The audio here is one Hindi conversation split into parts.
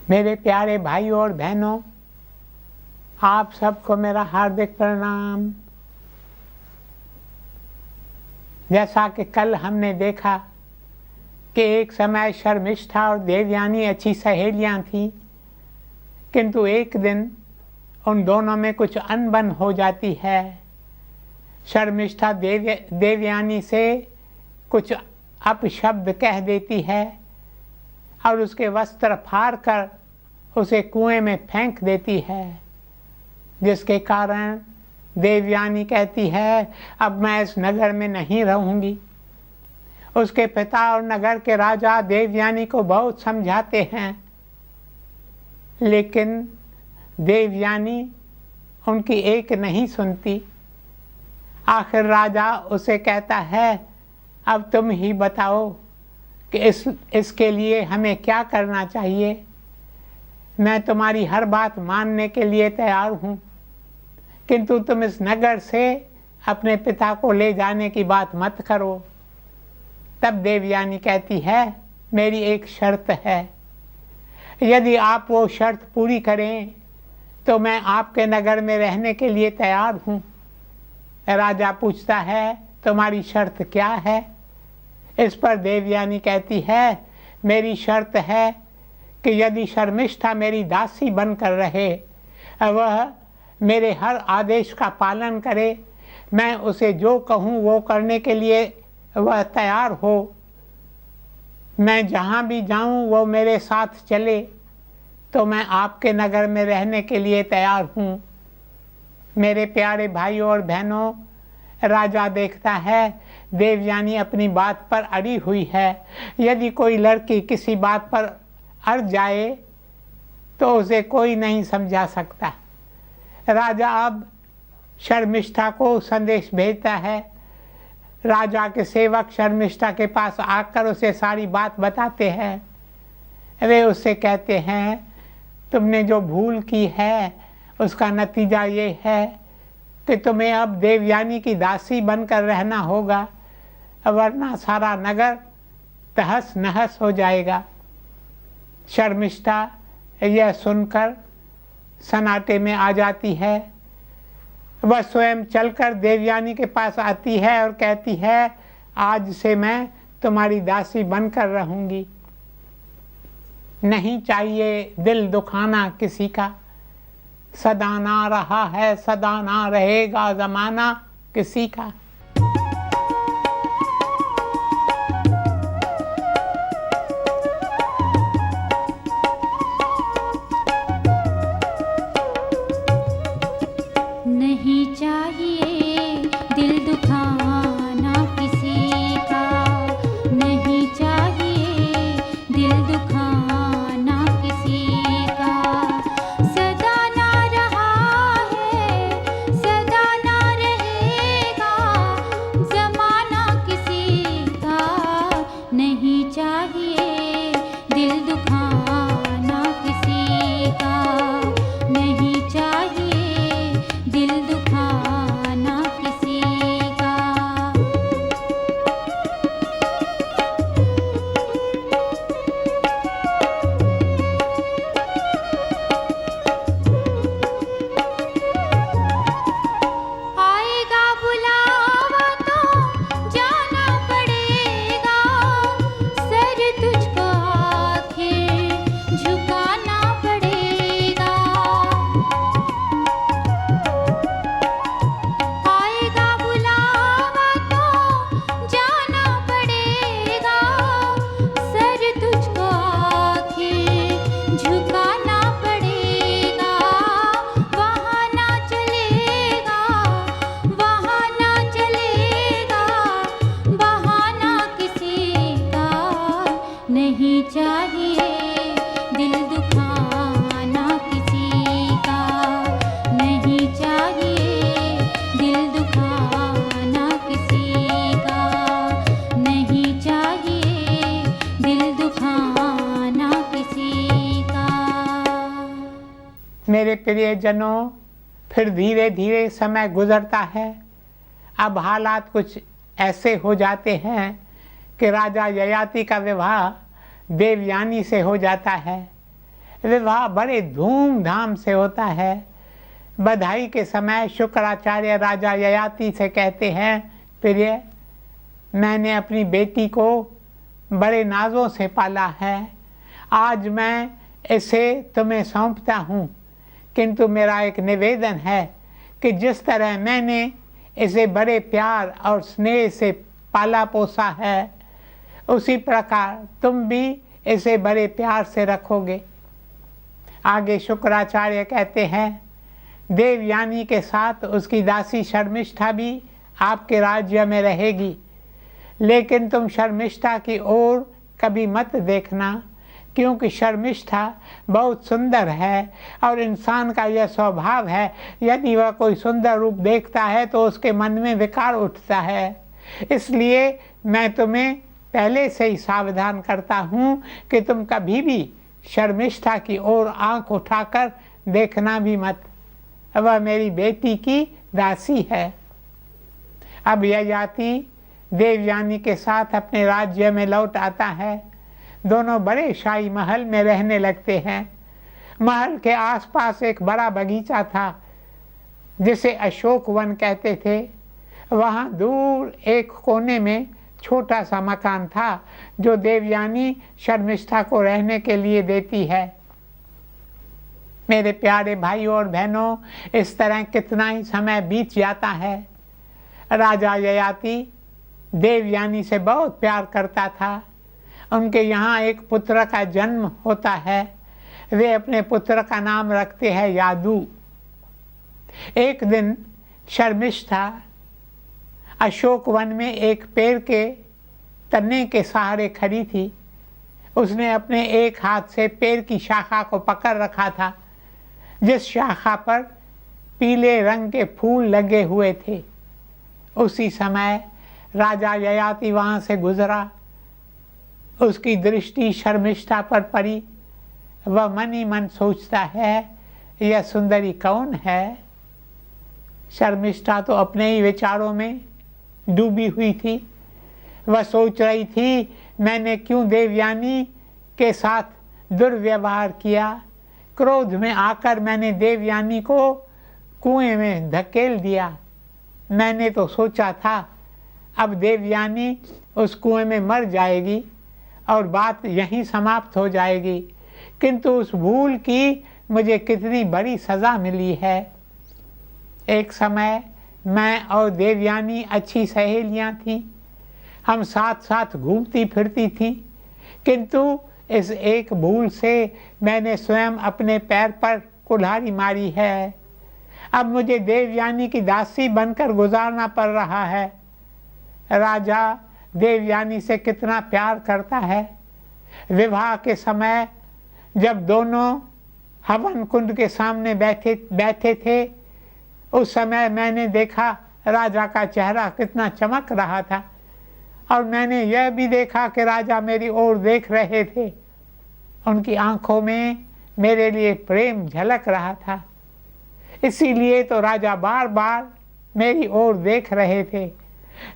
मेरे प्यारे भाइयों और बहनों, आप सबको मेरा हार्दिक प्रणाम। जैसा कि कल हमने देखा कि एक समय शर्मिष्ठा और देवयानी अच्छी सहेलियां थीं, किंतु एक दिन उन दोनों में कुछ अनबन हो जाती है। शर्मिष्ठा देवयानी से कुछ अपशब्द कह देती है और उसके वस्त्र फाड़ कर उसे कुएं में फेंक देती है, जिसके कारण देवयानी कहती है, अब मैं इस नगर में नहीं रहूंगी। उसके पिता और नगर के राजा देवयानी को बहुत समझाते हैं, लेकिन देवयानी उनकी एक नहीं सुनती। आखिर राजा उसे कहता है, अब तुम ही बताओ कि इसके लिए हमें क्या करना चाहिए। मैं तुम्हारी हर बात मानने के लिए तैयार हूँ, किंतु तुम इस नगर से अपने पिता को ले जाने की बात मत करो। तब देवयानी कहती है, मेरी एक शर्त है, यदि आप वो शर्त पूरी करें तो मैं आपके नगर में रहने के लिए तैयार हूँ। राजा पूछता है, तुम्हारी शर्त क्या है? इस पर देवयानी कहती है, मेरी शर्त है कि यदि शर्मिष्ठा मेरी दासी बनकर रहे, वह मेरे हर आदेश का पालन करे, मैं उसे जो कहूँ वो करने के लिए वह तैयार हो, मैं जहाँ भी जाऊँ वो मेरे साथ चले, तो मैं आपके नगर में रहने के लिए तैयार हूँ। मेरे प्यारे भाइयों और बहनों, राजा देखता है देवयानी अपनी बात पर अड़ी हुई है। यदि कोई लड़की किसी बात पर अड़ जाए तो उसे कोई नहीं समझा सकता। राजा अब शर्मिष्ठा को संदेश भेजता है। राजा के सेवक शर्मिष्ठा के पास आकर उसे सारी बात बताते हैं। वे उससे कहते हैं, तुमने जो भूल की है उसका नतीजा ये है कि तुम्हें अब देवयानी की दासी बनकर रहना होगा, वरना सारा नगर तहस नहस हो जाएगा। शर्मिष्ठा यह सुनकर सन्नाटे में आ जाती है। वह स्वयं चलकर देवयानी के पास आती है और कहती है, आज से मैं तुम्हारी दासी बनकर रहूंगी। नहीं चाहिए दिल दुखाना किसी का, सदा ना रहा है सदा ना रहेगा जमाना किसी का। नहीं चाहिए दिल दुखाना किसी का, नहीं चाहिए दिल दुखाना किसी का। सदा ना रहा है सदा ना रहेगा जमाना किसी का। नहीं चाहिए दिल दुखाना किसी का, नहीं चाहिए दिल दुखाना किसी का। आएगा बुलावा तो जाना पड़ेगा, सर तुझको आखिर झुकाना पड़ेगा। आएगा बुलावा तो जाना पड़ेगा, सर तुझको आखिर झुकाना पड़ेगा। वहाँ ना चलेगा बहाना किसी का। नहीं चाहिए दिल दुखाना किसी का, नहीं चाहिए दिल दुखाना किसी का, नहीं चाहिए दिल दुखाना किसी का। मेरे प्रियजनों, फिर धीरे धीरे समय गुजरता है। अब हालात कुछ ऐसे हो जाते हैं कि राजा ययाति का विवाह देवयानी से हो जाता है। विवाह बड़े धूमधाम से होता है। बधाई के समय शुक्राचार्य राजा ययाति से कहते हैं, प्रिय, मैंने अपनी बेटी को बड़े नाजों से पाला है, आज मैं इसे तुम्हें सौंपता हूँ, किंतु मेरा एक निवेदन है कि जिस तरह मैंने इसे बड़े प्यार और स्नेह से पाला पोसा है, उसी प्रकार तुम भी इसे बड़े प्यार से रखोगे। आगे शुक्राचार्य कहते हैं, देवयानी के साथ उसकी दासी शर्मिष्ठा भी आपके राज्य में रहेगी, लेकिन तुम शर्मिष्ठा की ओर कभी मत देखना, क्योंकि शर्मिष्ठा बहुत सुंदर है और इंसान का यह स्वभाव है, यदि वह कोई सुंदर रूप देखता है तो उसके मन में विकार उठता है। इसलिए मैं तुम्हें पहले से ही सावधान करता हूँ कि तुम कभी भी शर्मिष्ठा की ओर आंख उठाकर देखना भी मत, वह मेरी बेटी की दासी है। अब ययाति देवयानी के साथ अपने राज्य में लौट आता है। दोनों बड़े शाही महल में रहने लगते हैं। महल के आसपास एक बड़ा बगीचा था जिसे अशोक वन कहते थे। वहाँ दूर एक कोने में छोटा सा मकान था जो देवयानी शर्मिष्ठा को रहने के लिए देती है। मेरे प्यारे भाइयों और बहनों, इस तरह कितना ही समय बीत जाता है। राजा ययाति देवयानी से बहुत प्यार करता था। उनके यहाँ एक पुत्र का जन्म होता है। वे अपने पुत्र का नाम रखते हैं यादू। एक दिन शर्मिष्ठा अशोक वन में एक पेड़ के तने के सहारे खड़ी थी। उसने अपने एक हाथ से पेड़ की शाखा को पकड़ रखा था, जिस शाखा पर पीले रंग के फूल लगे हुए थे। उसी समय राजा ययाति वहाँ से गुजरा। उसकी दृष्टि शर्मिष्ठा पर पड़ी। वह मन ही मन सोचता है, यह सुंदरी कौन है। शर्मिष्ठा तो अपने ही विचारों में डूबी हुई थी। वह सोच रही थी, मैंने क्यों देवयानी के साथ दुर्व्यवहार किया। क्रोध में आकर मैंने देवयानी को कुएं में धकेल दिया। मैंने तो सोचा था अब देवयानी उस कुएं में मर जाएगी और बात यहीं समाप्त हो जाएगी, किंतु उस भूल की मुझे कितनी बड़ी सज़ा मिली है। एक समय मैं और देवयानी अच्छी सहेलियां थीं। हम साथ साथ घूमती फिरती थीं, किंतु इस एक भूल से मैंने स्वयं अपने पैर पर कुल्हाड़ी मारी है। अब मुझे देवयानी की दासी बनकर गुजारना पड़ रहा है। राजा देवयानी से कितना प्यार करता है। विवाह के समय जब दोनों हवन कुंड के सामने बैठे थे, उस समय मैंने देखा राजा का चेहरा कितना चमक रहा था, और मैंने यह भी देखा कि राजा मेरी ओर देख रहे थे। उनकी आंखों में मेरे लिए प्रेम झलक रहा था। इसीलिए तो राजा बार बार मेरी ओर देख रहे थे।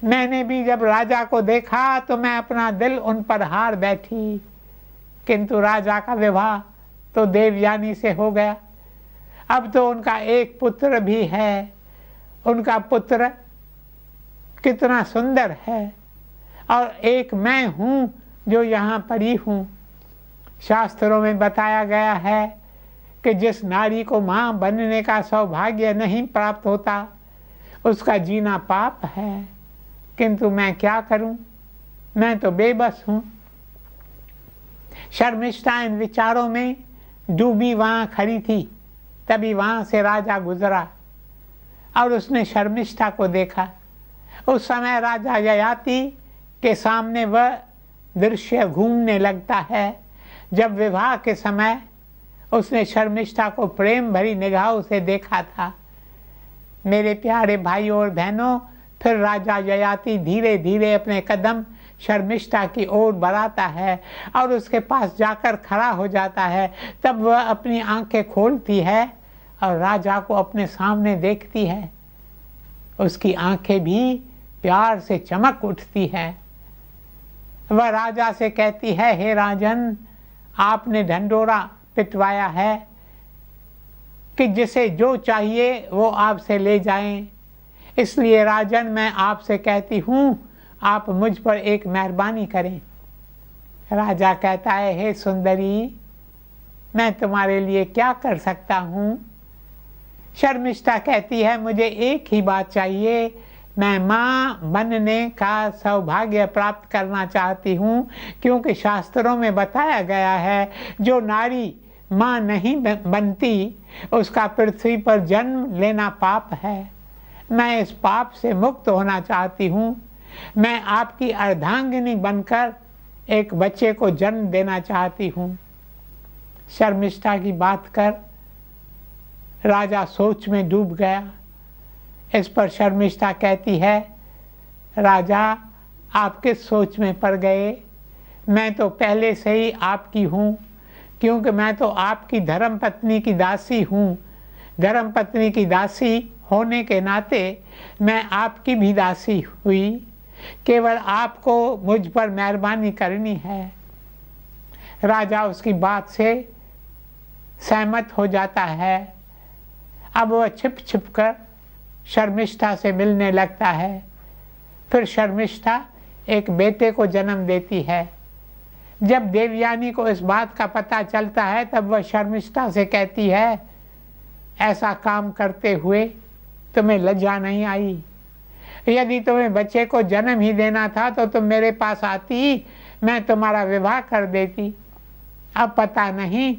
मैंने भी जब राजा को देखा तो मैं अपना दिल उन पर हार बैठी, किंतु राजा का विवाह तो देवयानी से हो गया। अब तो उनका एक पुत्र भी है। उनका पुत्र कितना सुंदर है, और एक मैं हूँ जो यहाँ पड़ी हूँ। शास्त्रों में बताया गया है कि जिस नारी को माँ बनने का सौभाग्य नहीं प्राप्त होता, उसका जीना पाप है। किंतु मैं क्या करूं, मैं तो बेबस हूं। शर्मिष्ठा इन विचारों में डूबी वहां खड़ी थी। तभी वहां से राजा गुजरा और उसने शर्मिष्ठा को देखा। उस समय राजा ययाति के सामने वह दृश्य घूमने लगता है जब विवाह के समय उसने शर्मिष्ठा को प्रेम भरी निगाहों से देखा था। मेरे प्यारे भाइयों और बहनों, फिर राजा ययाति धीरे धीरे अपने कदम शर्मिष्ठा की ओर बढ़ाता है और उसके पास जाकर खड़ा हो जाता है। तब वह अपनी आंखें खोलती है और राजा को अपने सामने देखती है। उसकी आंखें भी प्यार से चमक उठती है। वह राजा से कहती है, हे राजन, आपने ढंढोरा पिटवाया है कि जिसे जो चाहिए वो आपसे ले जाएं। इसलिए राजन, मैं आपसे कहती हूँ, आप मुझ पर एक मेहरबानी करें। राजा कहता है, हे सुंदरी, मैं तुम्हारे लिए क्या कर सकता हूँ? शर्मिष्ठा कहती है, मुझे एक ही बात चाहिए, मैं माँ बनने का सौभाग्य प्राप्त करना चाहती हूँ, क्योंकि शास्त्रों में बताया गया है जो नारी माँ नहीं बनती उसका पृथ्वी पर जन्म लेना पाप है। मैं इस पाप से मुक्त होना चाहती हूँ। मैं आपकी अर्धांगिनी बनकर एक बच्चे को जन्म देना चाहती हूँ। शर्मिष्ठा की बात कर राजा सोच में डूब गया। इस पर शर्मिष्ठा कहती है, राजा, आप किस सोच में पड़ गए? मैं तो पहले से ही आपकी हूँ, क्योंकि मैं तो आपकी धर्मपत्नी की दासी हूँ। धर्मपत्नी की दासी होने के नाते मैं आपकी भी दासी हुई। केवल आपको मुझ पर मेहरबानी करनी है। राजा उसकी बात से सहमत हो जाता है। अब वह छिप छिप कर शर्मिष्ठा से मिलने लगता है। फिर शर्मिष्ठा एक बेटे को जन्म देती है। जब देवयानी को इस बात का पता चलता है तब वह शर्मिष्ठा से कहती है, ऐसा काम करते हुए तुम्हें लज्जा नहीं आई? यदि तुम्हें बच्चे को जन्म ही देना था तो तुम मेरे पास आती, मैं तुम्हारा विवाह कर देती। अब पता नहीं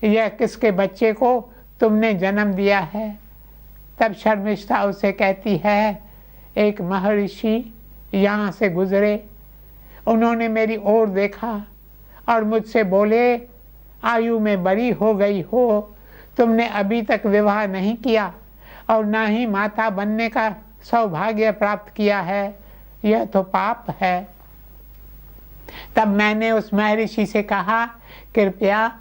यह किसके बच्चे को तुमने जन्म दिया है। तब शर्मिष्ठा उसे कहती है, एक महर्षि यहाँ से गुजरे, उन्होंने मेरी ओर देखा और मुझसे बोले, आयु में बड़ी हो गई हो, तुमने अभी तक विवाह नहीं किया और ना ही माता बनने का सौभाग्य प्राप्त किया है, यह तो पाप है। तब मैंने उस महर्षि से कहा, कृपया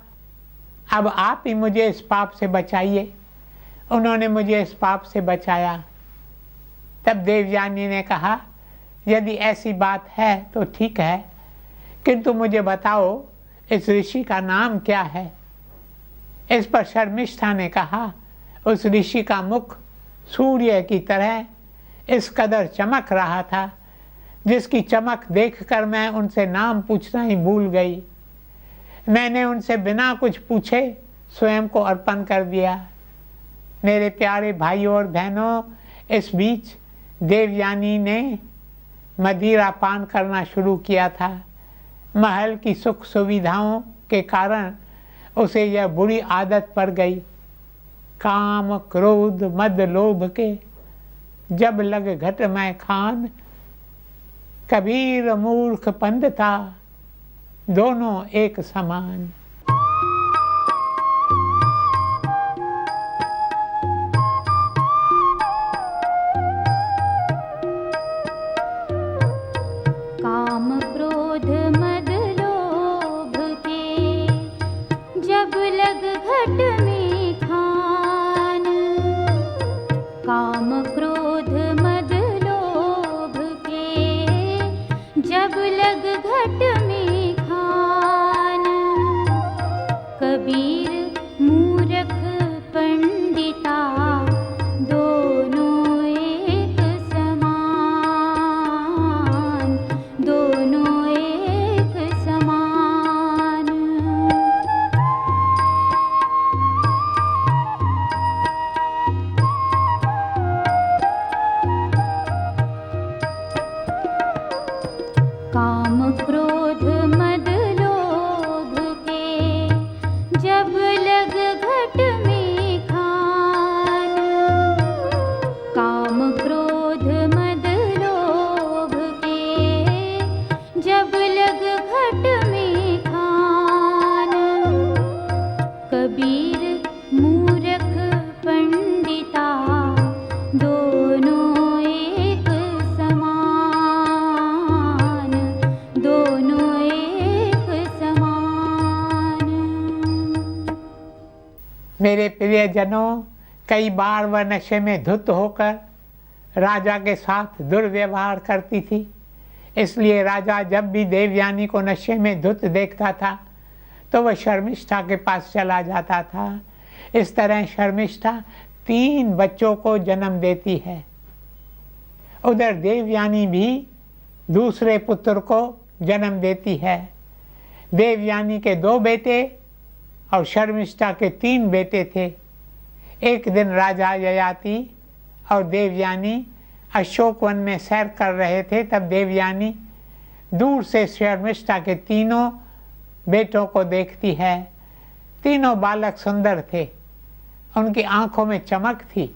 अब आप ही मुझे इस पाप से बचाइए। उन्होंने मुझे इस पाप से बचाया। तब देवयानी ने कहा, यदि ऐसी बात है तो ठीक है, किंतु मुझे बताओ इस ऋषि का नाम क्या है? इस पर शर्मिष्ठा ने कहा, उस ऋषि का मुख सूर्य की तरह इस कदर चमक रहा था, जिसकी चमक देखकर मैं उनसे नाम पूछना ही भूल गई। मैंने उनसे बिना कुछ पूछे स्वयं को अर्पण कर दिया। मेरे प्यारे भाइयों और बहनों, इस बीच देवयानी ने मदिरा पान करना शुरू किया था। महल की सुख सुविधाओं के कारण उसे यह बुरी आदत पड़ गई। काम क्रोध मद लोभ के जब लग घट में खान, कबीर मूर्ख पंथ था, दोनों एक समान। काम क्रोध मद लोभ के जब लग घट में खान, काम क्रोध मद लोभ के जब लग घट में खान, कबीर मूर्ख पंडिता, दोनों एक समान, दोनों एक समान। काम क्रोध मद लोभ के जब लग घट में खान, काम क्रोध मद लोभ के जब लग घट में खान, कबीर मूर्ख पंडिता, दोनों एक समान, दोनों एक समान। मेरे प्रियजनों, कई बार वह नशे में धुत होकर राजा के साथ दुर्व्यवहार करती थी। इसलिए राजा जब भी देवयानी को नशे में धुत देखता था तो वह शर्मिष्ठा के पास चला जाता था। इस तरह शर्मिष्ठा 3 बच्चों को जन्म देती है। उधर देवयानी भी दूसरे पुत्र को जन्म देती है। देवयानी के 2 बेटे और शर्मिष्ठा के 3 बेटे थे। एक दिन राजा ययाति और देवयानी अशोकवन में सैर कर रहे थे। तब देवयानी दूर से शर्मिष्ठा के 3 बेटों को देखती है। 3 बालक सुंदर थे, उनकी आंखों में चमक थी,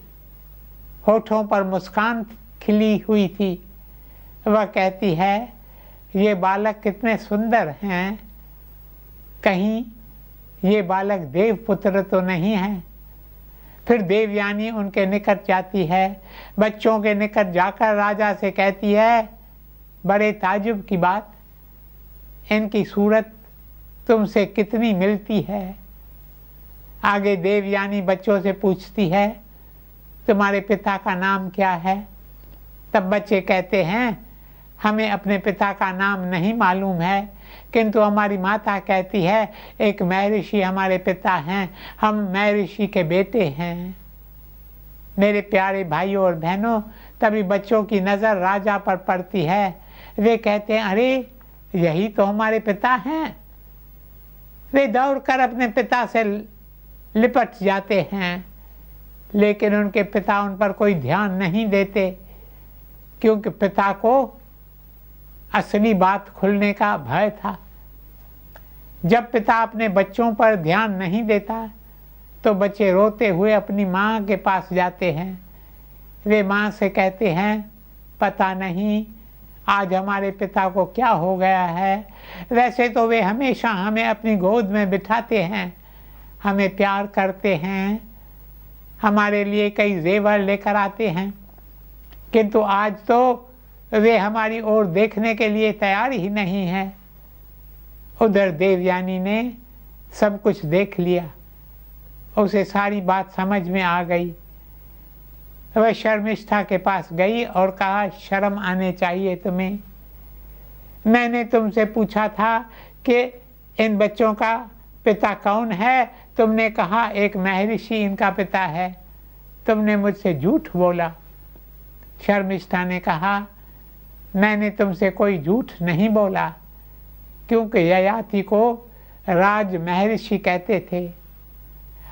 होठों पर मुस्कान खिली हुई थी। वह कहती है, ये बालक कितने सुंदर हैं, कहीं ये बालक देवपुत्र तो नहीं है। फिर देवयानी उनके निकट जाती है, बच्चों के निकट जाकर राजा से कहती है, बड़े ताजुब की बात, इनकी सूरत तुमसे कितनी मिलती है। आगे देवयानी बच्चों से पूछती है, तुम्हारे पिता का नाम क्या है। तब बच्चे कहते हैं, हमें अपने पिता का नाम नहीं मालूम है, किंतु हमारी माता कहती है एक महर्षि हमारे पिता हैं, हम महर्षि के बेटे हैं। मेरे प्यारे भाइयों और बहनों, तभी बच्चों की नज़र राजा पर पड़ती है। वे कहते हैं, अरे यही तो हमारे पिता हैं। वे दौड़कर अपने पिता से लिपट जाते हैं, लेकिन उनके पिता उन पर कोई ध्यान नहीं देते, क्योंकि पिता को असली बात खुलने का भय था। जब पिता अपने बच्चों पर ध्यान नहीं देता तो बच्चे रोते हुए अपनी माँ के पास जाते हैं। वे माँ से कहते हैं, पता नहीं आज हमारे पिता को क्या हो गया है। वैसे तो वे हमेशा हमें अपनी गोद में बिठाते हैं, हमें प्यार करते हैं, हमारे लिए कई जेवर लेकर आते हैं, किंतु आज तो वे हमारी ओर देखने के लिए तैयार ही नहीं है। उधर देवयानी ने सब कुछ देख लिया, उसे सारी बात समझ में आ गई। वह शर्मिष्ठा के पास गई और कहा, शर्म आने चाहिए तुम्हें। मैंने तुमसे पूछा था कि इन बच्चों का पिता कौन है, तुमने कहा एक महर्षि इनका पिता है, तुमने मुझसे झूठ बोला। शर्मिष्ठा ने कहा, मैंने तुमसे कोई झूठ नहीं बोला, क्योंकि ययाति को राज महर्षि कहते थे।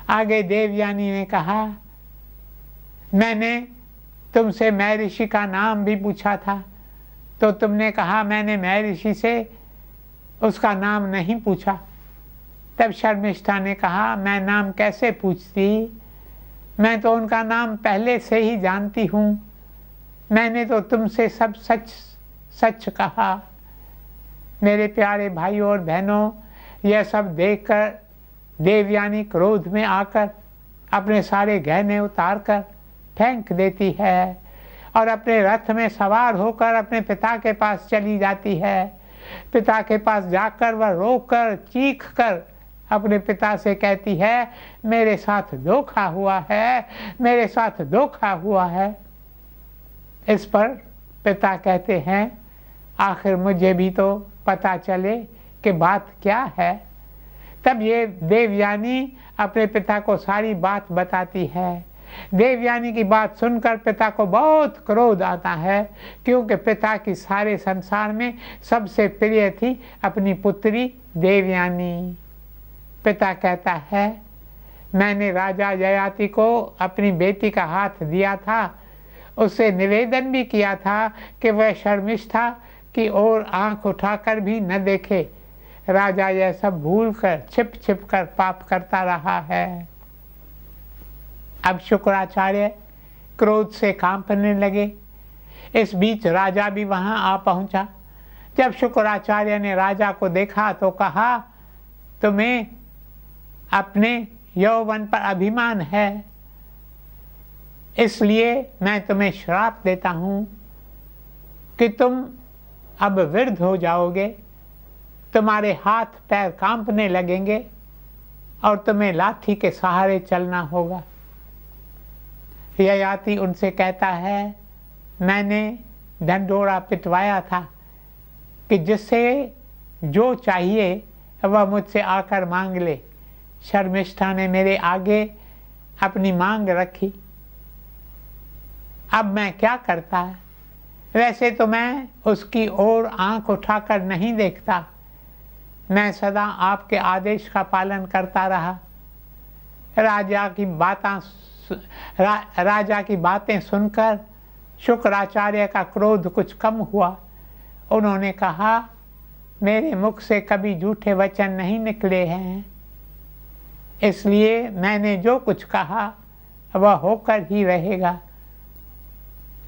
आगे देवयानी ने कहा, मैंने तुमसे महर्षि का नाम भी पूछा था, तो तुमने कहा मैंने महर्षि से उसका नाम नहीं पूछा। तब शर्मिष्ठा ने कहा, मैं नाम कैसे पूछती, मैं तो उनका नाम पहले से ही जानती हूँ, मैंने तो तुमसे सब सच सच कहा। मेरे प्यारे भाइयों और बहनों, यह सब देखकर देवयानी क्रोध में आकर अपने सारे गहने उतारकर फेंक देती है और अपने रथ में सवार होकर अपने पिता के पास चली जाती है। पिता के पास जाकर वह रोकर चीख कर अपने पिता से कहती है, मेरे साथ धोखा हुआ है, मेरे साथ धोखा हुआ है। इस पर पिता कहते हैं, आखिर मुझे भी तो पता चले कि बात क्या है। तब ये देवयानी अपने पिता को सारी बात बताती है। देवयानी की बात सुनकर पिता को बहुत क्रोध आता है, क्योंकि पिता की सारे संसार में सबसे प्रिय थी अपनी पुत्री देवयानी। पिता कहता है, मैंने राजा ययाति को अपनी बेटी का हाथ दिया था, उससे निवेदन भी किया था कि वह शर्मिष्ठा की ओर आंख उठाकर भी न देखे। राजा यह सब भूलकर छिप छिप कर पाप करता रहा है। अब शुक्राचार्य क्रोध से कांपने लगे। इस बीच राजा भी वहां आ पहुंचा। जब शुक्राचार्य ने राजा को देखा तो कहा, तुम्हें अपने यौवन पर अभिमान है, इसलिए मैं तुम्हें श्राप देता हूं कि तुम अब वृद्ध हो जाओगे, तुम्हारे हाथ पैर कांपने लगेंगे और तुम्हें लाठी के सहारे चलना होगा। ययाति उनसे कहता है, मैंने ढंढोरा पिटवाया था कि जिससे जो चाहिए वह मुझसे आकर मांग ले। शर्मिष्ठा ने मेरे आगे अपनी मांग रखी। अब मैं क्या करता? वैसे तो मैं उसकी ओर आंख उठाकर नहीं देखता, मैं सदा आपके आदेश का पालन करता रहा। राजा की बातें सुनकर शुक्राचार्य का क्रोध कुछ कम हुआ। उन्होंने कहा, मेरे मुख से कभी झूठे वचन नहीं निकले हैं, इसलिए मैंने जो कुछ कहा वह होकर ही रहेगा।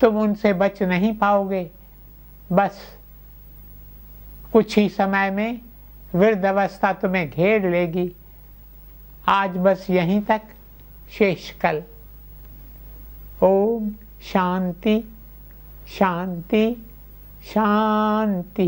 तुम उनसे बच नहीं पाओगे। बस कुछ ही समय में वृद्ध अवस्था तुम्हें घेर लेगी। आज बस यहीं तक, शेष कल। ओम शांति शांति शांति।